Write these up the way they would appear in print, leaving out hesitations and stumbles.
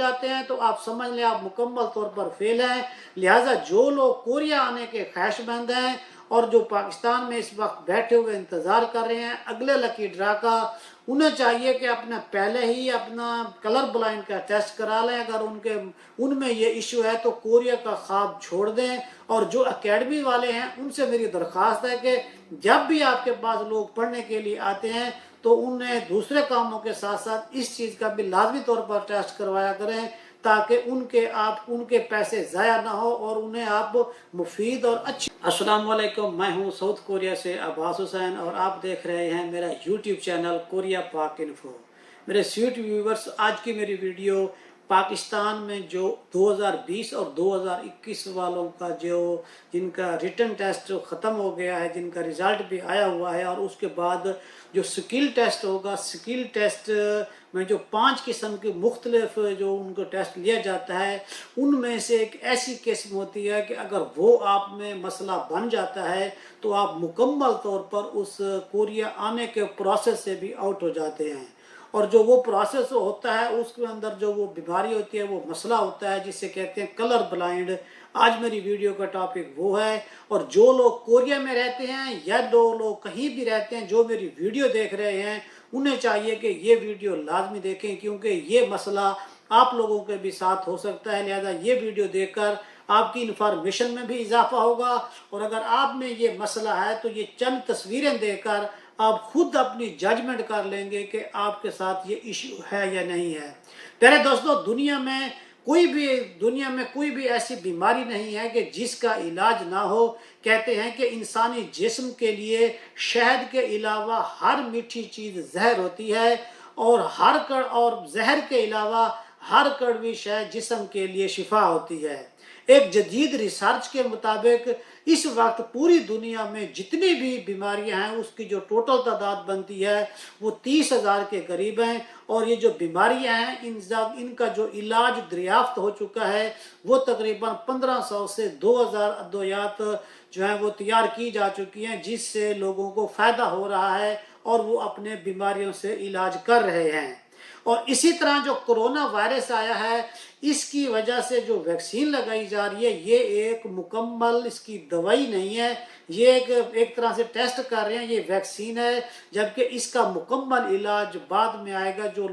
जाते हैं तो आप समझ लें आप मुकम्मल तौर पर फेल हैं। लिहाजा जो लोग कोरिया आने के ख्वाहिशमंद हैं और जो पाकिस्तान में इस वक्त बैठे हुए इंतज़ार कर रहे हैं अगले लकी ड्रा का, उन्हें चाहिए कि अपना पहले ही अपना कलर ब्लाइंड का टेस्ट करा लें। अगर उनमें ये इशू है तो कोरिया का ख्वाब छोड़ दें। और जो एकेडमी वाले हैं उनसे मेरी दरख्वास्त है कि जब भी आपके पास लोग पढ़ने के लिए आते हैं तो उन्हें दूसरे कामों के साथ साथ इस चीज़ का भी लाजमी तौर पर टेस्ट करवाया करें, ताकि उनके पैसे ज़ाया ना हो और उन्हें आप मुफीद और अच्छी। अस्सलाम वालेकुम, मैं हूं साउथ कोरिया से अब्बास हुसैन और आप देख रहे हैं मेरा यूट्यूब चैनल कोरिया पाक इन्फो। मेरे स्वीट व्यूवर्स, आज की मेरी वीडियो पाकिस्तान में जो 2020 और 2021 वालों का जिनका रिटन टेस्ट ख़त्म हो गया है, जिनका रिज़ल्ट भी आया हुआ है, और उसके बाद जो स्किल टेस्ट होगा, स्किल टेस्ट में जो 5 किस्म के मुख्तलिफ जो उनको टेस्ट लिया जाता है, उनमें से एक ऐसी किस्म होती है कि अगर वो आप में मसला बन जाता है तो आप मुकम्मल तौर पर उस कोरिया आने के प्रोसेस से भी आउट हो जाते हैं। और जो वो प्रोसेस होता है उसके अंदर जो वो बीमारी होती है, वो मसला होता है जिसे कहते हैं कलर ब्लाइंड। आज मेरी वीडियो का टॉपिक वो है। और जो लोग कोरिया में रहते हैं या जो लोग कहीं भी रहते हैं जो मेरी वीडियो देख रहे हैं, उन्हें चाहिए कि ये वीडियो लाजमी देखें, क्योंकि ये मसला आप लोगों के भी साथ हो सकता है। लिहाजा ये वीडियो देखकर आपकी इंफॉर्मेशन में भी इजाफा होगा, और अगर आप में ये मसला है तो ये चंद तस्वीरें देखकर आप खुद अपनी जजमेंट कर लेंगे कि आपके साथ ये इशू है या नहीं है। प्यारे दोस्तों, दुनिया में कोई भी ऐसी बीमारी नहीं है कि जिसका इलाज ना हो। कहते हैं कि इंसानी जिस्म के लिए शहद के अलावा हर मीठी चीज़ जहर होती है, और जहर के अलावा हर कड़वी शय जिस्म के लिए शिफा होती है। एक जदीद रिसर्च के मुताबिक इस वक्त पूरी दुनिया में जितनी भी बीमारियां हैं उसकी जो टोटल तादाद बनती है वो 30,000 के करीब हैं। और ये जो बीमारियां हैं इनका जो इलाज दरियाफ्त हो चुका है वो तकरीबन 1500 से 2000 अद्वियात जो हैं वो तैयार की जा चुकी हैं, जिससे लोगों को फ़ायदा हो रहा है और वो अपने बीमारियों से इलाज कर रहे हैं। और इसी तरह जो कोरोना वायरस आया है, इसकी वजह से जो वैक्सीन लगाई जा रही है, ये एक मुकम्मल इसकी दवाई नहीं है, ये एक तरह से टेस्ट कर रहे हैं, ये वैक्सीन है, जबकि इसका मुकम्मल इलाज बाद में आएगा जो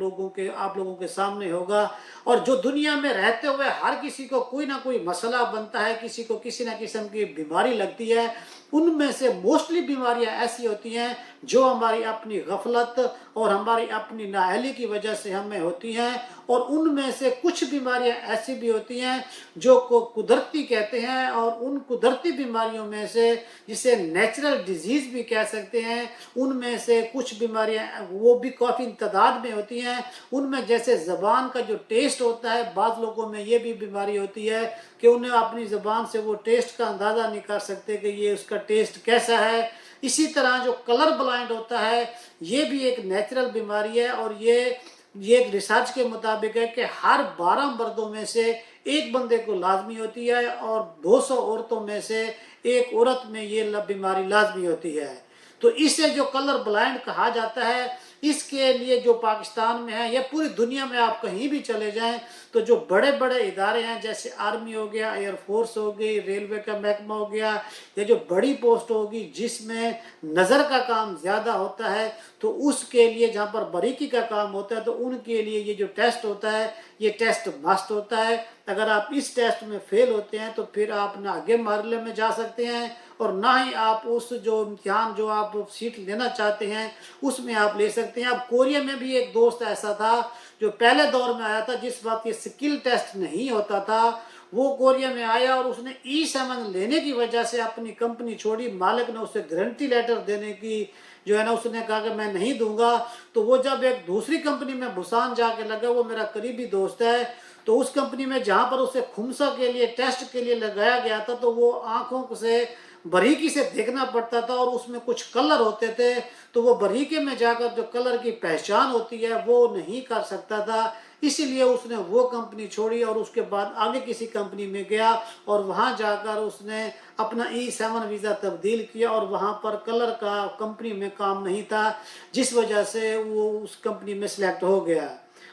आप लोगों के सामने होगा। और जो दुनिया में रहते हुए हर किसी को कोई ना कोई मसला बनता है, किसी को किसी न किस्म की बीमारी लगती है, उनमें से मोस्टली बीमारियां ऐसी होती हैं जो हमारी अपनी गफलत और हमारी अपनी नाअहली की वजह से हमें होती हैं। और उनमें से कुछ बीमारियां ऐसी भी होती हैं जो को कुदरती कहते हैं, और उन कुदरती बीमारियों में से जिसे नेचुरल डिजीज़ भी कह सकते हैं, उनमें से कुछ बीमारियां वो भी काफ़ी तादाद में होती हैं। उनमें जैसे ज़बान का जो टेस्ट होता है, बाज़ लोगों में ये भी बीमारी होती है कि उन्हें अपनी ज़बान से वो टेस्ट का अंदाज़ा नहीं कर सकते कि ये उसका टेस्ट कैसा है। इसी तरह जो कलर ब्लाइंड होता है, ये भी एक नेचुरल बीमारी है, और ये एक रिसर्च के मुताबिक है कि हर 12 मर्दों में से एक बंदे को लाजमी होती है, और 200 औरतों में से एक औरत में ये बीमारी लाजमी होती है। तो इसे जो कलर ब्लाइंड कहा जाता है, इसके लिए जो पाकिस्तान में है या पूरी दुनिया में आप कहीं भी चले जाएं तो जो बड़े बड़े इदारे हैं, जैसे आर्मी हो गया, एयरफोर्स हो गई, रेलवे का महकमा हो गया, या जो बड़ी पोस्ट होगी जिसमें नज़र का काम ज़्यादा होता है, तो उसके लिए जहाँ पर बारीकी का काम होता है तो उनके लिए ये जो टेस्ट होता है, ये टेस्ट मस्ट होता है। अगर आप इस टेस्ट में फेल होते हैं तो फिर आप ना आगे मरहले में जा सकते हैं और ना ही आप उस जो इम्तिहान जो आप सीट लेना चाहते हैं उसमें आप ले सकते हैं। अब कोरिया में भी एक दोस्त ऐसा था जो पहले दौर में आया था, जिस वक्त ये स्किल टेस्ट नहीं होता था, वो कोरिया में आया और उसने E7 लेने की वजह से अपनी कंपनी छोड़ी। मालिक ने उसे गारंटी लेटर देने की जो है ना, उसने कहा कि मैं नहीं दूंगा। तो वो जब एक दूसरी कंपनी में बुसान जाके लगा, वो मेरा करीबी दोस्त है, तो उस कंपनी में जहाँ पर उसे खुमसा के लिए टेस्ट के लिए लगाया गया था, तो वो आंखों से बारीकी से देखना पड़ता था और उसमें कुछ कलर होते थे, तो वो बारीकी में जाकर जो कलर की पहचान होती है वो नहीं कर सकता था। इसीलिए उसने वो कंपनी छोड़ी और उसके बाद आगे किसी कंपनी में गया और वहाँ जाकर उसने अपना E7 वीज़ा तब्दील किया, और वहाँ पर कलर का कंपनी में काम नहीं था, जिस वजह से वो उस कंपनी में सिलेक्ट हो गया।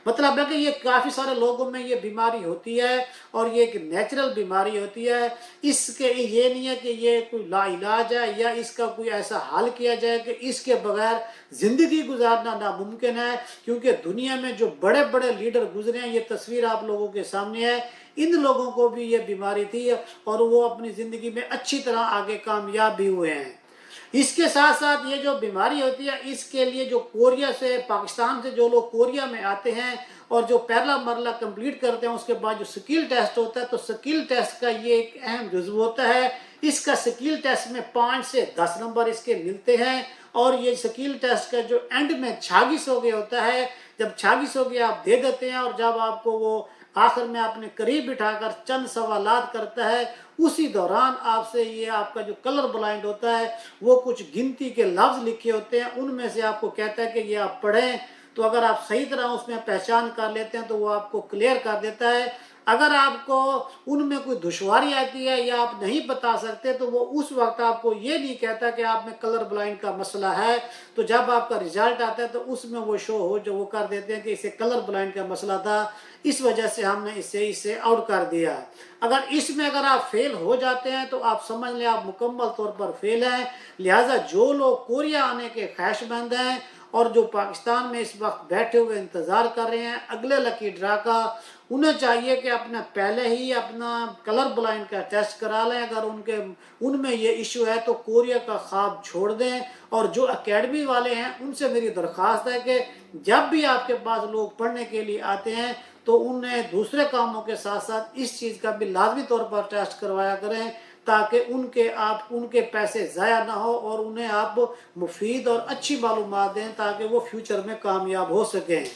मतलब है कि ये काफ़ी सारे लोगों में ये बीमारी होती है और ये एक नेचुरल बीमारी होती है। इसके ये नहीं है कि ये कोई लाइलाज है या इसका कोई ऐसा हल किया जाए कि इसके बगैर ज़िंदगी गुजारना नामुमकिन है, क्योंकि दुनिया में जो बड़े बड़े लीडर गुजरे हैं, ये तस्वीर आप लोगों के सामने है, इन लोगों को भी ये बीमारी थी और वो अपनी ज़िंदगी में अच्छी तरह आगे कामयाब भी हुए हैं। इसके साथ साथ ये जो बीमारी होती है, इसके लिए जो कोरिया से, पाकिस्तान से जो लोग कोरिया में आते हैं और जो पहला मरला कंप्लीट करते हैं, उसके बाद जो स्किल टेस्ट होता है, तो स्किल टेस्ट का ये एक अहम जुज़्व होता है। इसका स्किल टेस्ट में 5 से 10 नंबर इसके मिलते हैं और ये स्किल टेस्ट का जो एंड में 26 होता है, जब 26 आप दे देते हैं और जब आपको वो आखिर में अपने करीब बिठाकर चंद सवालात करता है, उसी दौरान आपसे ये आपका जो कलर ब्लाइंड होता है वो कुछ गिनती के लफ्ज़ लिखे होते हैं, उनमें से आपको कहता है कि ये आप पढ़ें। तो अगर आप सही तरह उसमें पहचान कर लेते हैं तो वो आपको क्लियर कर देता है। अगर आपको उनमें कोई दुश्वारी आती है या आप नहीं बता सकते तो वो उस वक्त आपको ये नहीं कहता कि आप में कलर ब्लाइंड का मसला है। तो जब आपका रिजल्ट आता है तो उसमें वो शो हो जो वो कर देते हैं कि इसे कलर ब्लाइंड का मसला था, इस वजह से हमने इसे आउट कर दिया। अगर आप फेल हो जाते हैं तो आप समझ लें आप मुकम्मल तौर पर फेल हैं। लिहाजा जो लोग कोरिया आने के ख्वाहिशमंद हैं और जो पाकिस्तान में इस वक्त बैठे हुए इंतज़ार कर रहे हैं अगले लकी ड्रा का, उन्हें चाहिए कि अपना पहले ही अपना कलर ब्लाइंड का टेस्ट करा लें। अगर उनमें ये इशू है तो कोरिया का ख्वाब छोड़ दें। और जो एकेडमी वाले हैं उनसे मेरी दरख्वास्त है कि जब भी आपके पास लोग पढ़ने के लिए आते हैं तो उन्हें दूसरे कामों के साथ साथ इस चीज़ का भी लाजमी तौर पर टेस्ट करवाया करें, ताकि उनके पैसे ज़ाया ना हो और उन्हें आप मुफीद और अच्छी मालूमात दें ताकि वो फ्यूचर में कामयाब हो सकें।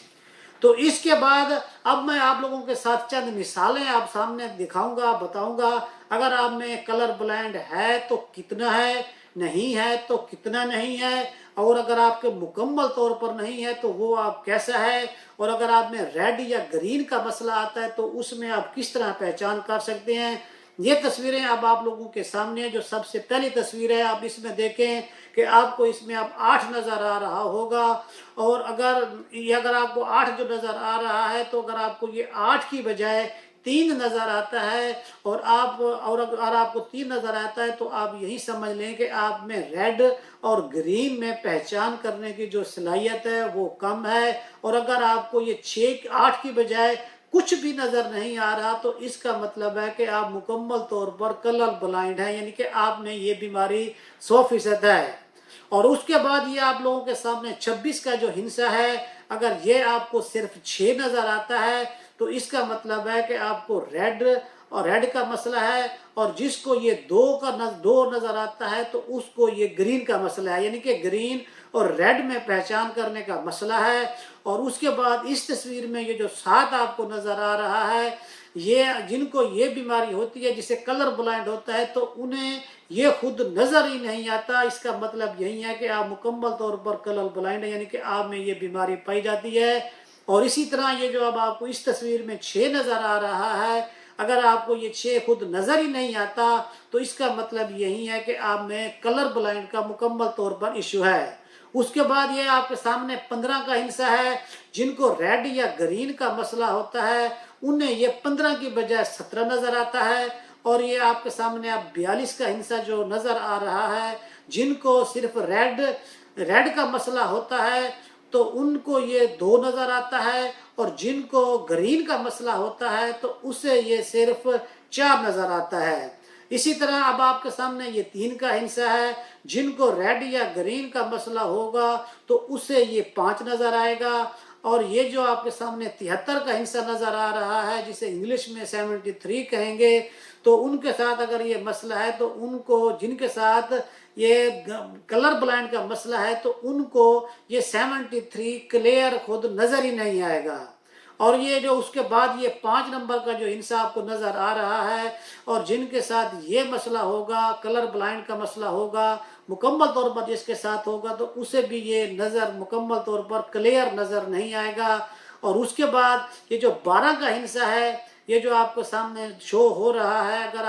तो इसके बाद अब मैं आप लोगों के साथ चंद मिसालें आप सामने दिखाऊंगा, बताऊंगा। अगर आप में कलर ब्लाइंड है तो कितना है, नहीं है तो कितना नहीं है, और अगर आपके मुकम्मल तौर पर नहीं है तो वो आप कैसा है, और अगर आप में रेड या ग्रीन का मसला आता है तो उसमें आप किस तरह पहचान कर सकते हैं। ये तस्वीरें अब आप लोगों के सामने है। जो सबसे पहली तस्वीर है आप इसमें देखें कि आपको इसमें अब 8 नज़र आ रहा होगा। और अगर आपको 8 जो नज़र आ रहा है तो अगर आपको ये 8 की बजाय 3 नज़र आता है और अगर आपको 3 नज़र आता है तो आप यही समझ लें कि आप में रेड और ग्रीन में पहचान करने की जो सलाहियत है वो कम है। और अगर आपको ये 8 की बजाय कुछ भी नज़र नहीं आ रहा तो इसका मतलब है कि आप मुकम्मल तौर पर कलर ब्लाइंड हैं, यानी कि आप में ये बीमारी 100% है। और उसके बाद ये आप लोगों के सामने 26 का जो हिस्सा है, अगर ये आपको सिर्फ 6 नज़र आता है तो इसका मतलब है कि आपको रेड का मसला है। और जिसको ये 2 नज़र आता है तो उसको ये ग्रीन का मसला है, यानी कि ग्रीन और रेड में पहचान करने का मसला है। और उसके बाद इस तस्वीर में ये जो 7 आपको नज़र आ रहा है, ये जिनको ये बीमारी होती है जिसे कलर ब्लाइंड होता है तो उन्हें ये खुद नज़र ही नहीं आता। इसका मतलब यही है कि आप मुकम्मल तौर पर कलर ब्लाइंड है, यानी कि आप में ये बीमारी पाई जाती है। और इसी तरह ये जो अब आपको इस तस्वीर में 6 नज़र आ रहा है, अगर आपको ये 6 खुद नज़र ही नहीं आता तो इसका मतलब यही है कि आप में कलर ब्लाइंड का मुकम्मल तौर पर इशू है। उसके बाद ये आपके सामने 15 का हिस्सा है, जिनको रेड या ग्रीन का मसला होता है उन्हें ये 15 की बजाय 17 नज़र आता है। और ये आपके सामने अब 42 का हिस्सा जो नज़र आ रहा है, जिनको सिर्फ रेड का मसला होता है तो उनको ये 2 नज़र आता है। और जिनको ग्रीन का मसला होता है तो उसे ये सिर्फ 4 नज़र आता है। इसी तरह अब आपके सामने ये 3 का हिस्सा है, जिनको रेड या ग्रीन का मसला होगा तो उसे ये 5 नज़र आएगा। और ये जो आपके सामने 73 का हिस्सा नज़र आ रहा है, जिसे इंग्लिश में 73 कहेंगे, तो उनके साथ अगर ये मसला है तो उनको, जिनके साथ ये कलर ब्लाइंड का मसला है तो उनको ये 73 क्लियर खुद नज़र ही नहीं आएगा। और ये जो उसके बाद ये 5 नंबर का जो हिस्सा आपको नज़र आ रहा है, और जिनके साथ ये मसला होगा, कलर ब्लाइंड का मसला होगा, मुकम्मल तौर पर जिसके साथ होगा तो उसे भी ये नज़र मुकम्मल तौर पर क्लियर नज़र नहीं आएगा। और उसके बाद ये जो 12 का हिस्सा है, ये जो आपको सामने शो हो रहा है, अगर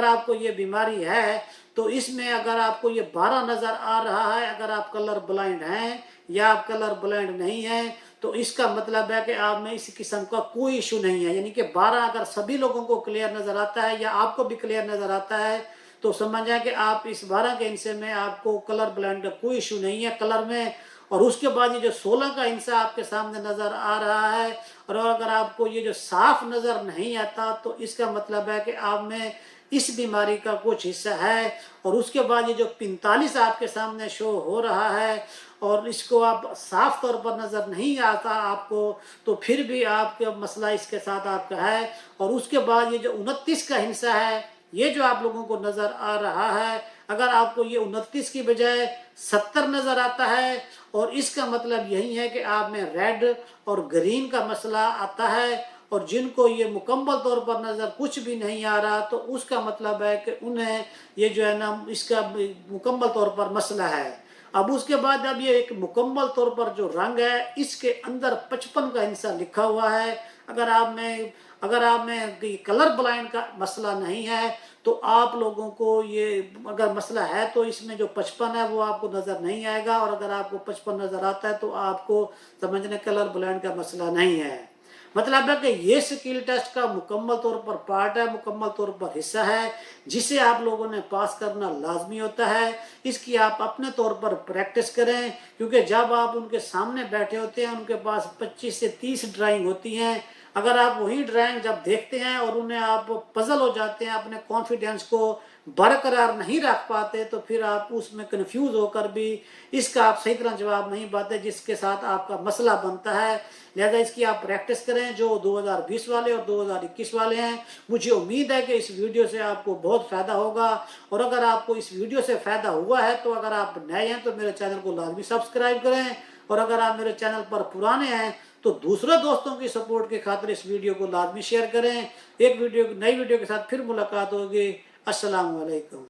आपको ये बीमारी है तो इसमें अगर आपको ये 12 नज़र आ रहा है, अगर आप कलर ब्लाइंड हैं या आप कलर ब्लाइंड नहीं हैं, तो इसका मतलब है कि आप में इस किस्म का कोई इशू नहीं है। यानी कि 12 अगर सभी लोगों को क्लियर नज़र आता है या आपको भी क्लियर नज़र आता है तो समझ जाए कि आप इस 12 के हिस्से में आपको कलर ब्लाइंड का कोई इशू नहीं है कलर में। और उसके बाद ये जो 16 का हिस्सा आपके सामने नज़र आ रहा है और अगर आपको ये जो साफ नज़र नहीं आता तो इसका मतलब है कि आप में इस बीमारी का कुछ हिस्सा है। और उसके बाद ये जो 45 आपके सामने शो हो रहा है और इसको आप साफ तौर पर नज़र नहीं आता आपको, तो फिर भी आपका मसला इसके साथ आपका है। और उसके बाद ये जो 29 का हिस्सा है ये जो आप लोगों को नज़र आ रहा है, अगर आपको ये 29 की बजाय 70 नज़र आता है और इसका मतलब यही है कि आप में रेड और ग्रीन का मसला आता है। और जिनको ये मुकम्मल तौर पर नज़र कुछ भी नहीं आ रहा तो उसका मतलब है कि उन्हें ये जो है ना इसका मुकम्मल तौर पर मसला है। अब उसके बाद अब ये एक मुकम्मल तौर पर जो रंग है इसके अंदर 55 का हिस्सा लिखा हुआ है। अगर आप में कलर ब्लाइंड का मसला नहीं है तो आप लोगों को ये अगर मसला है तो इसमें जो 55 है वो आपको नज़र नहीं आएगा। और अगर आपको 55 नज़र आता है तो आपको समझने कलर ब्लाइंड का मसला नहीं है। मतलब है कि ये स्किल टेस्ट का मुकम्मल तौर पर पार्ट है, मुकम्मल तौर पर हिस्सा है जिसे आप लोगों ने पास करना लाजमी होता है। इसकी आप अपने तौर पर प्रैक्टिस करें क्योंकि जब आप उनके सामने बैठे होते हैं उनके पास 25 से 30 ड्राइंग होती हैं। अगर आप वही ड्राइंग जब देखते हैं और उन्हें आप पजल हो जाते हैं, अपने कॉन्फिडेंस को बरकरार नहीं रख पाते तो फिर आप उसमें कंफ्यूज होकर भी इसका आप सही तरह जवाब नहीं पाते जिसके साथ आपका मसला बनता है। लिहाजा इसकी आप प्रैक्टिस करें जो 2020 वाले और 2021 वाले हैं। मुझे उम्मीद है कि इस वीडियो से आपको बहुत फ़ायदा होगा। और अगर आपको इस वीडियो से फ़ायदा हुआ है तो अगर आप नए हैं तो मेरे चैनल को लाजमी सब्सक्राइब करें। और अगर आप मेरे चैनल पर पुराने हैं तो दूसरे दोस्तों की सपोर्ट की खातिर इस वीडियो को लाजमी शेयर करें। एक नई वीडियो के साथ फिर मुलाकात होगी। अस्सलाम वालेकुम।